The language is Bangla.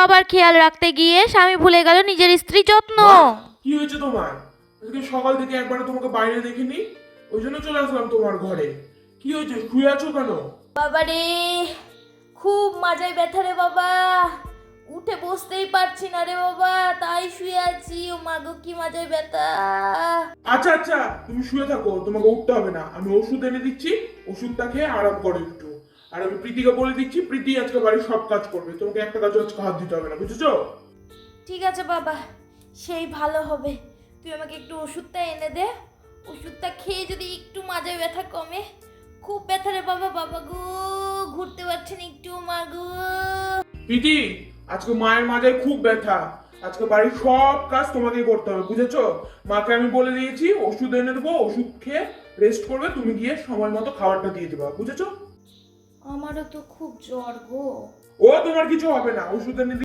সবার খেয়াল রাখতে গিয়ে স্বামী ভুলে গেল নিজের স্ত্রীর যত্ন। কি হয়েছে তোমার? আজকে সকাল থেকে একবারও তোমাকে বাইরে দেখিনি, ওই জন্য চলে আসলাম তোমার ঘরে। কি হয়েছে, শুয়ে আছো কেন? বাবা রে, খুব মাজায় ব্যথা রে বাবা, উঠে বসতেই পারছি না রে বাবা, তাই শুয়ে আছি। ও মা গো, কি মাজায় ব্যথা। আচ্ছা আচ্ছা, তুমি শুয়ে থাকো, তোমাকে উঠতে হবে না। আমি ওষুধ এনে দিচ্ছি, ওষুধটা খেয়ে আরাম করো একটু। আর আমি প্রীতিকে বলে দিচ্ছি, প্রীতি আজকে বাড়ির সব কাজ করবে, তোমাকে একটা কাজও আজকে হাত দিতে হবে না, বুঝেছো? ঠিক আছে বাবা, সেই ভালো হবে। তুই আমাকে একটু ওষুধটা এনে দে, ওষুধটা খেয়ে যদি একটু মাজায় ব্যথা কমে। খুব ব্যথা রে বাবা, বাবা গো, ঘুরতে পারছি না একটু, মা গো। প্রীতি, আজকে মায়ের মাজায় খুব ব্যথা, আজকে বাড়ির সব কাজ তোমাকেই করতে হবে, বুঝেছো? মাকে আমি বলে দিয়েছি ওষুধ এনে দেবো, ওষুধ খেয়ে রেস্ট করবে, তুমি গিয়ে সময় মতো খাবারটা দিয়ে দেবা, বুঝেছো? আমারও তো খুব জ্বর গো। ও তোমার কিছু হবে না, ওষুধ এনে